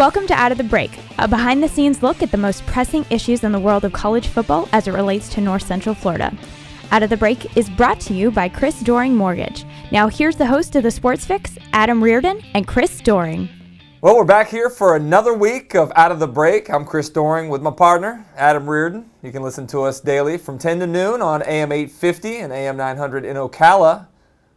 Welcome to Out of the Break, a behind-the-scenes look at the most pressing issues in the world of college football as it relates to North Central Florida. Out of the Break is brought to you by Chris Doering Mortgage. Now here's the host of the Sports Fix, Adam Reardon and Chris Doering. Well, we're back here for another week of Out of the Break. I'm Chris Doering with my partner, Adam Reardon. You can listen to us daily from 10 to noon on AM 850 and AM 900 in Ocala.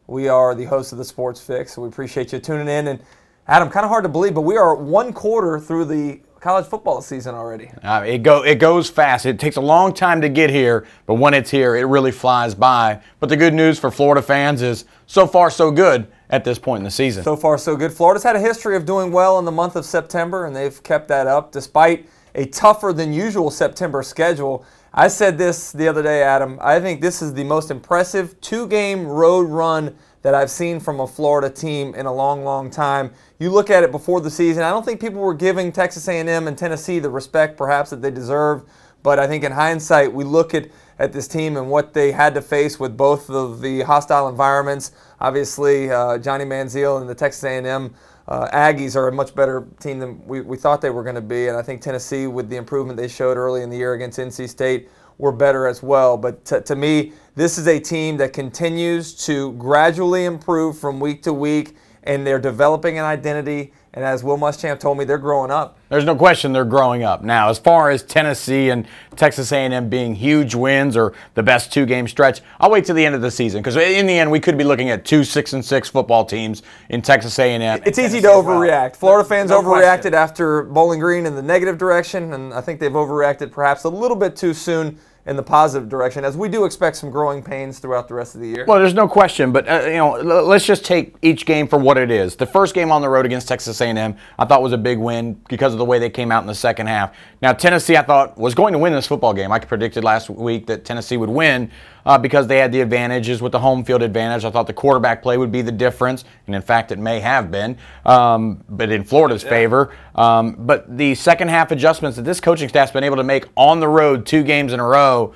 We are the hosts of the Sports Fix, so we appreciate you tuning in. And Adam, kind of hard to believe, but we are one quarter through the college football season already. It goes fast. It takes a long time to get here, but when it's here, it really flies by. But the good news for Florida fans is so far so good at this point in the season. So far so good. Florida's had a history of doing well in the month of September, and they've kept that up despite a tougher than usual September schedule. I said this the other day, Adam. I think this is the most impressive two-game road run that I've seen from a Florida team in a long, long time. You look at it before the season, I don't think people were giving Texas A&M and Tennessee the respect perhaps that they deserved, but I think in hindsight we look at this team and what they had to face with both of the hostile environments. Obviously, Johnny Manziel and the Texas A&M Aggies are a much better team than we thought they were going to be, and I think Tennessee, with the improvement they showed early in the year against NC State, were better as well. But to me, this is a team that continues to gradually improve from week to week, and they're developing an identity. And as Will Muschamp told me, they're growing up. There's no question they're growing up. Now, as far as Tennessee and Texas A&M being huge wins or the best two-game stretch, I'll wait till the end of the season because in the end we could be looking at two 6-6 football teams in Texas A&M. It's easy to overreact. Florida fans overreacted after Bowling Green in the negative direction, and I think they've overreacted perhaps a little bit too soon in the positive direction, as we do expect some growing pains throughout the rest of the year. Well, there's no question, but let's just take each game for what it is. The first game on the road against Texas A&M, I thought was a big win because of the way they came out in the second half. Now, Tennessee, I thought, was going to win this football game. I predicted last week that Tennessee would win because they had the advantages with the home field advantage. I thought the quarterback play would be the difference, and in fact, it may have been, but in Florida's favor. But the second half adjustments that this coaching staff's been able to make on the road 2 games in a row,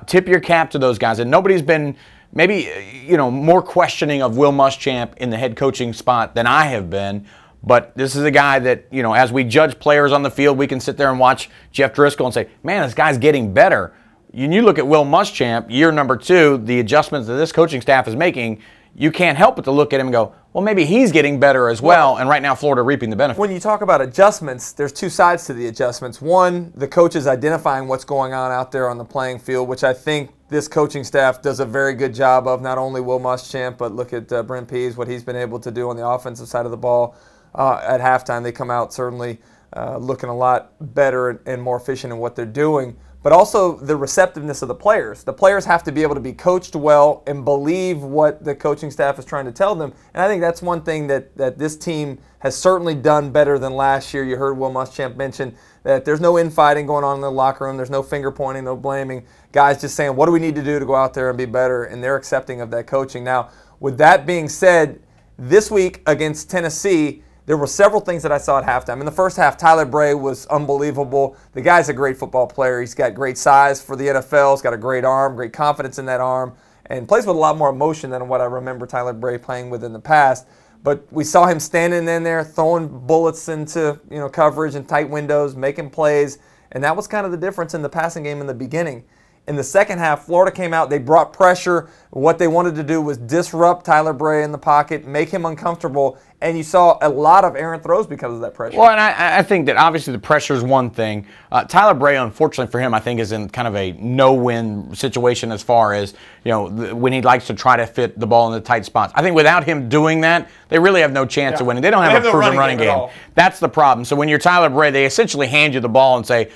tip your cap to those guys. And nobody's been maybe more questioning of Will Muschamp in the head coaching spot than I have been. But this is a guy that, as we judge players on the field, we can sit there and watch Jeff Driscoll and say, man, this guy's getting better. When you look at Will Muschamp, year number 2, the adjustments that this coaching staff is making, you can't help but to look at him and go, well, maybe he's getting better as well, and right now Florida reaping the benefit. When you talk about adjustments, there's 2 sides to the adjustments. One, the coach is identifying what's going on out there on the playing field, which I think this coaching staff does a very good job of, not only Will Muschamp, but look at Brent Pease, what he's been able to do on the offensive side of the ball. At halftime, they come out certainly looking a lot better and more efficient in what they're doing. But also the receptiveness of the players. The players have to be able to be coached well and believe what the coaching staff is trying to tell them. And I think that's one thing that this team has certainly done better than last year. You heard Will Muschamp mention that there's no infighting going on in the locker room. There's no finger pointing, no blaming. Guys just saying, what do we need to do to go out there and be better? And they're accepting of that coaching. Now, with that being said, this week against Tennessee, there were several things that I saw at halftime. In the first half, Tyler Bray was unbelievable. The guy's a great football player. He's got great size for the NFL. He's got a great arm, great confidence in that arm, and plays with a lot more emotion than what I remember Tyler Bray playing with in the past. But we saw him standing in there, throwing bullets into coverage and tight windows, making plays, and that was kind of the difference in the passing game in the beginning. In the second half, Florida came out. They brought pressure. What they wanted to do was disrupt Tyler Bray in the pocket, make him uncomfortable, and you saw a lot of errant throws because of that pressure. Well, and I think that obviously the pressure is one thing. Tyler Bray, unfortunately for him, I think is in kind of a no-win situation as far as when he likes to try to fit the ball in the tight spots. I think without him doing that, they really have no chance of winning. They don't have a proven running game. That's the problem. So when you're Tyler Bray, they essentially hand you the ball and say,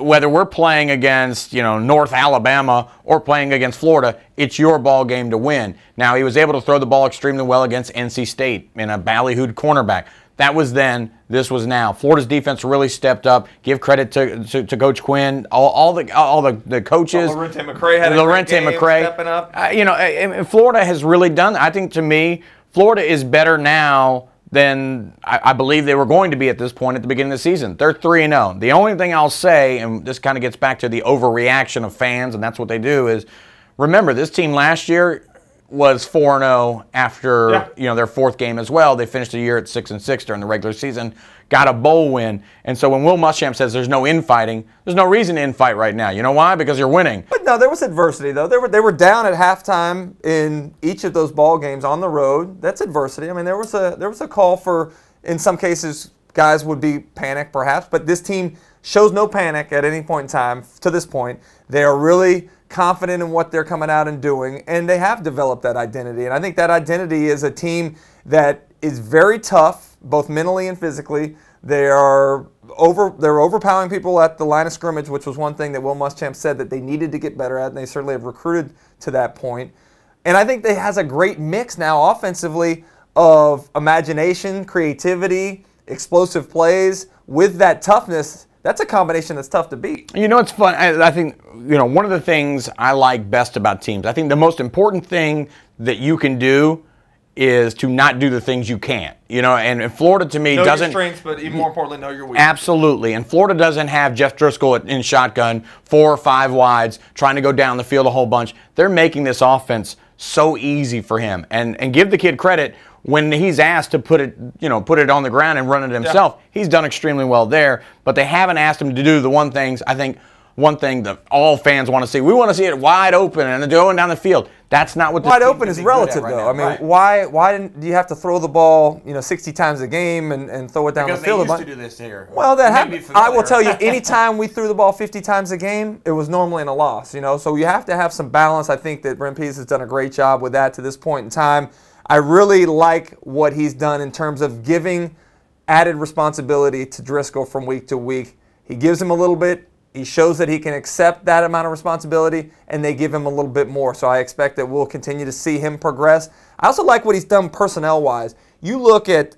whether we're playing against North Alabama or playing against Florida, it's your ball game to win. Now, he was able to throw the ball extremely well against NC State in a ballyhooed cornerback. That was then. This was now. Florida's defense really stepped up. Give credit to Coach Quinn, all the coaches. Lorente McCray had a great game stepping up. And Florida has really done. I think to me, Florida is better now than I believe they were going to be at this point at the beginning of the season. They're 3-0. The only thing I'll say, and this kind of gets back to the overreaction of fans, and that's what they do, is remember this team last year was 4-0 after their 4th game as well. They finished the year at 6-6 during the regular season. got a bowl win. And so when Will Muschamp says there's no infighting, there's no reason to infight right now. You know why? Because you're winning. But no, there was adversity, though. They were down at halftime in each of those ball games on the road. That's adversity. I mean, there was a call for, in some cases, guys would be panicked perhaps, but this team shows no panic at any point in time to this point. They are really confident in what they're coming out and doing, and they have developed that identity. And I think that identity is a team that is very tough, both mentally and physically. They're overpowering people at the line of scrimmage, which was one thing that Will Muschamp said that they needed to get better at, and they certainly have recruited to that point. And I think they has a great mix now offensively of imagination, creativity, explosive plays with that toughness. That's a combination that's tough to beat. You know, it's fun. I think, one of the things I like best about teams, I think the most important thing that you can do is to not do the things you can't. And Florida to me doesn't. Know your strengths, but even more importantly, know your weakness. Absolutely. And Florida doesn't have Jeff Driscoll in shotgun, 4 or 5 wides, trying to go down the field a whole bunch. They're making this offense so easy for him. And give the kid credit. When he's asked to put it on the ground and run it himself, he's done extremely well there. But they haven't asked him to do the one thing that all fans want to see. We want to see it wide open and going down the field. That's not what this wide open is relative, though. I mean, why do you have to throw the ball 60 times a game and throw it down the field? Because they used to do this here. Well, that happened. I will tell you, anytime we threw the ball 50 times a game, it was normally in a loss. So you have to have some balance. I think that Brent Pease has done a great job with that to this point in time. I really like what he's done in terms of giving added responsibility to Driscoll from week to week. He gives him a little bit. He shows that he can accept that amount of responsibility, and they give him a little bit more. So I expect that we'll continue to see him progress. I also like what he's done personnel-wise. You look at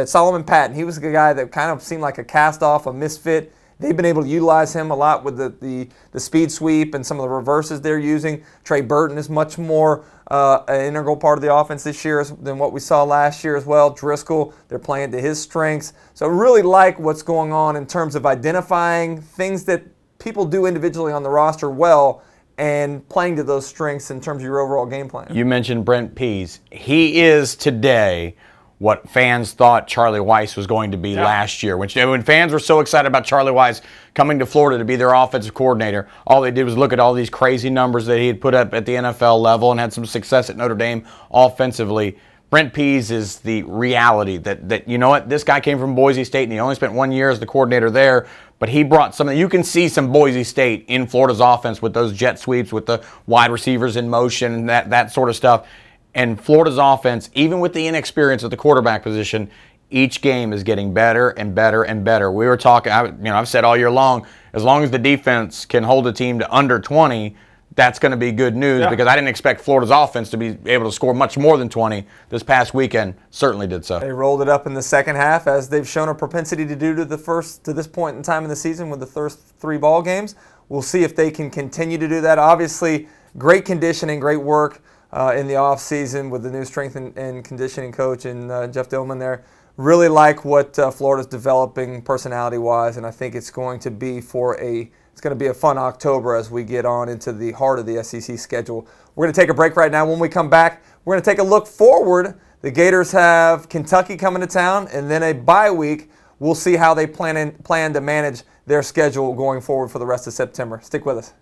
Solomon Patton. He was a guy that kind of seemed like a cast-off, a misfit. They've been able to utilize him a lot with the speed sweep and some of the reverses they're using. Trey Burton is much more an integral part of the offense this year than what we saw last year as well. Driscoll, they're playing to his strengths. So I really like what's going on in terms of identifying things that people do individually on the roster well and playing to those strengths in terms of your overall game plan. You mentioned Brent Pease. He is today what fans thought Charlie Weiss was going to be last year. When fans were so excited about Charlie Weiss coming to Florida to be their offensive coordinator, all they did was look at all these crazy numbers that he had put up at the NFL level and had some success at Notre Dame offensively. Brent Pease is the reality that you know what, this guy came from Boise State and he only spent 1 year as the coordinator there, but he brought something. You can see some Boise State in Florida's offense with those jet sweeps, with the wide receivers in motion and that sort of stuff. And Florida's offense, even with the inexperience at the quarterback position, each game is getting better and better and better. We were talking, I've said all year long, as long as the defense can hold a team to under 20, that's going to be good news because I didn't expect Florida's offense to be able to score much more than 20 this past weekend. Certainly did so. They rolled it up in the second half, as they've shown a propensity to do to this point in time in the season with the first 3 ball games. We'll see if they can continue to do that. Obviously, great conditioning, great work in the offseason with the new strength and conditioning coach and Jeff Dillman there. Really like what Florida's developing personality-wise, and I think it's going to be a fun October as we get on into the heart of the SEC schedule. We're going to take a break right now. When we come back, we're going to take a look forward. The Gators have Kentucky coming to town and then a bye week. We'll see how they plan to manage their schedule going forward for the rest of September. Stick with us.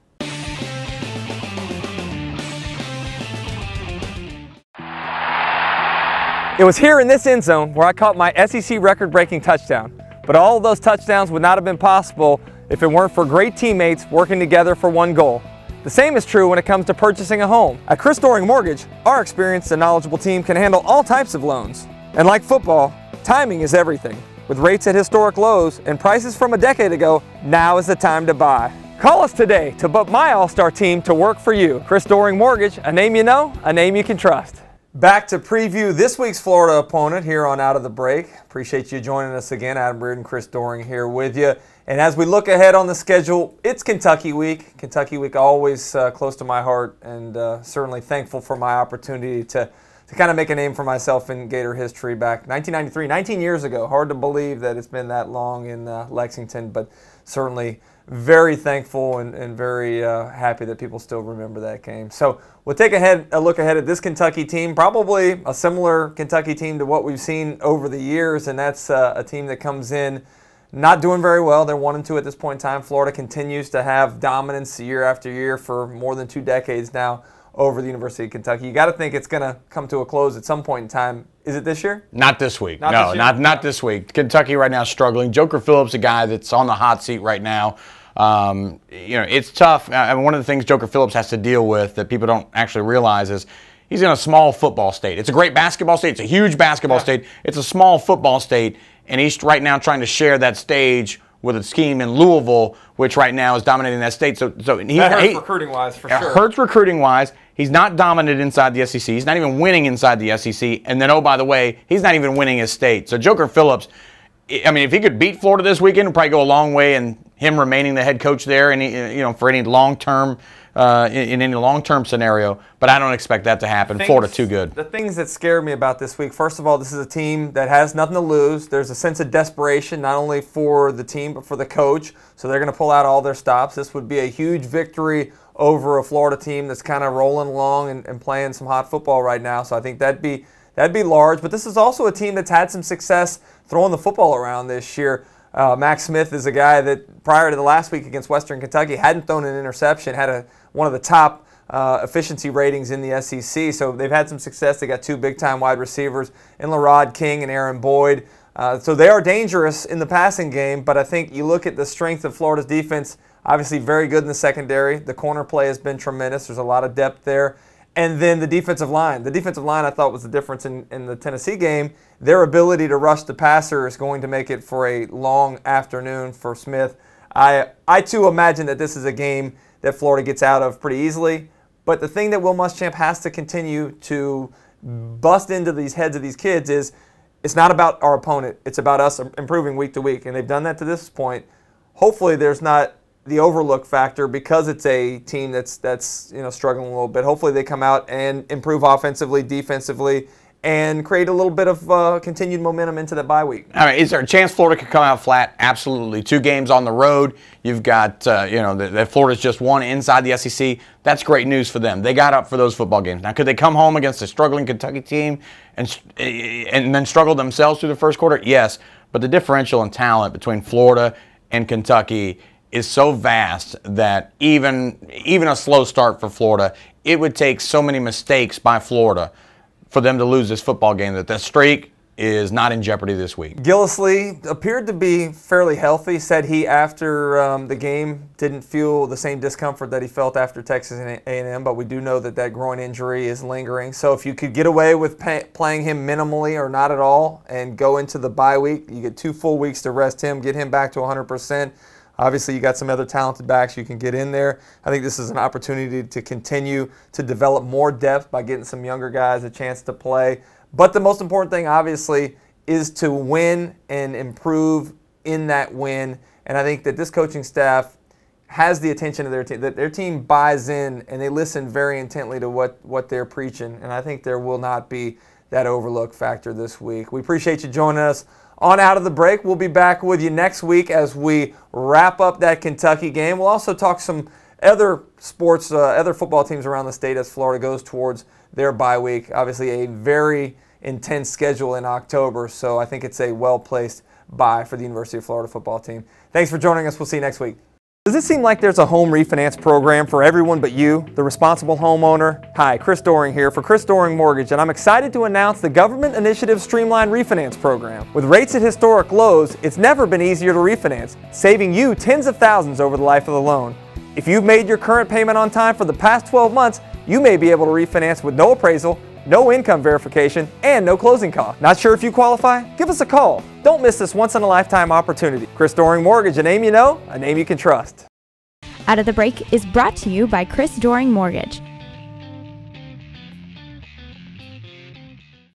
It was here in this end zone where I caught my SEC record-breaking touchdown. But all of those touchdowns would not have been possible if it weren't for great teammates working together for one goal. The same is true when it comes to purchasing a home. At Chris Doering Mortgage, our experienced and knowledgeable team can handle all types of loans. And like football, timing is everything. With rates at historic lows and prices from a decade ago, now is the time to buy. Call us today to put my all-star team to work for you. Chris Doering Mortgage, a name you know, a name you can trust. Back to preview this week's Florida opponent here on Out of the Break. Appreciate you joining us again. Adam Reardon, Chris Doering here with you. And as we look ahead on the schedule, it's Kentucky week. Kentucky week always close to my heart, and certainly thankful for my opportunity to to kind of make a name for myself in Gator history back 1993, 19 years ago. Hard to believe that it's been that long in Lexington, but certainly very thankful and very happy that people still remember that game. So we'll take a look ahead at this Kentucky team, probably a similar Kentucky team to what we've seen over the years, and that's a team that comes in not doing very well. They're 1-2 at this point in time. Florida continues to have dominance year after year for more than 2 decades now over the University of Kentucky. You got to think it's going to come to a close at some point in time. Is it this year? Not this week. Not this week. Kentucky right now is struggling. Joker Phillips, a guy that's on the hot seat right now. It's tough. One of the things Joker Phillips has to deal with that people don't actually realize is he's in a small football state. It's a great basketball state. It's a huge basketball state. It's a small football state, and he's right now trying to share that stage with a scheme in Louisville, which right now is dominating that state. So that hurts recruiting-wise for sure. It hurts recruiting-wise. He's not dominant inside the SEC. He's not even winning inside the SEC. And then, oh, by the way, he's not even winning his state. So Joker Phillips, I mean, if he could beat Florida this weekend, it would probably go a long way in him remaining the head coach there, and for any long-term in any long-term scenario. But I don't expect that to happen. Florida too good. The things that scared me about this week, first of all, this is a team that has nothing to lose. There's a sense of desperation not only for the team but for the coach. So they're going to pull out all their stops. This would be a huge victory over a Florida team that's kind of rolling along and playing some hot football right now. So I think that'd be large. But this is also a team that's had some success throwing the football around this year. Max Smith is a guy that prior to the last week against Western Kentucky hadn't thrown an interception, had one of the top efficiency ratings in the SEC. So they've had some success. They got 2 big-time wide receivers in Reardon King and Aaron Boyd. So they are dangerous in the passing game, but I think you look at the strength of Florida's defense, obviously very good in the secondary. The corner play has been tremendous. There's a lot of depth there. And then the defensive line. The defensive line I thought was the difference in the Tennessee game. Their ability to rush the passer is going to make it for a long afternoon for Smith. I too imagine that this is a game that Florida gets out of pretty easily. But the thing that Will Muschamp has to continue to bust into these heads of these kids is it's not about our opponent. It's about us improving week to week. And they've done that to this point. Hopefully there's not the overlook factor because it's a team that's struggling a little bit. Hopefully they come out and improve offensively, defensively, and create a little bit of continued momentum into the bye week. All right, is there a chance Florida could come out flat? Absolutely. 2 games on the road. You've got, that Florida's just won inside the SEC. That's great news for them. They got up for those football games. Now, could they come home against a struggling Kentucky team and then struggle themselves through the first quarter? Yes, but the differential in talent between Florida and Kentucky is so vast that even a slow start for Florida, it would take so many mistakes by Florida for them to lose this football game that the streak is not in jeopardy this week. Gillislee appeared to be fairly healthy, said he after the game didn't feel the same discomfort that he felt after Texas A&M, but we do know that groin injury is lingering. So if you could get away with playing him minimally or not at all and go into the bye week, you get 2 full weeks to rest him, get him back to 100%. Obviously, you got some other talented backs you can get in there. I think this is an opportunity to continue to develop more depth by getting some younger guys a chance to play. But the most important thing, obviously, is to win and improve in that win. And I think that this coaching staff has the attention of their team, that their team buys in and they listen very intently to what they're preaching. And I think there will not be that overlook factor this week. We appreciate you joining us on Out of the Break. We'll be back with you next week as we wrap up that Kentucky game. We'll also talk some other sports, other football teams around the state as Florida goes towards their bye week. Obviously a very intense schedule in October, so I think it's a well-placed bye for the University of Florida football team. Thanks for joining us. We'll see you next week. Does it seem like there's a home refinance program for everyone but you, the responsible homeowner? Hi, Chris Doering here for Chris Doering Mortgage, and I'm excited to announce the Government Initiative Streamlined Refinance Program. With rates at historic lows, it's never been easier to refinance, saving you tens of thousands over the life of the loan. If you've made your current payment on time for the past 12 months, you may be able to refinance with no appraisal, no income verification, and no closing costs. Not sure if you qualify? Give us a call. Don't miss this once-in-a-lifetime opportunity. Chris Doering Mortgage, a name you know, a name you can trust. Out of the Break is brought to you by Chris Doering Mortgage.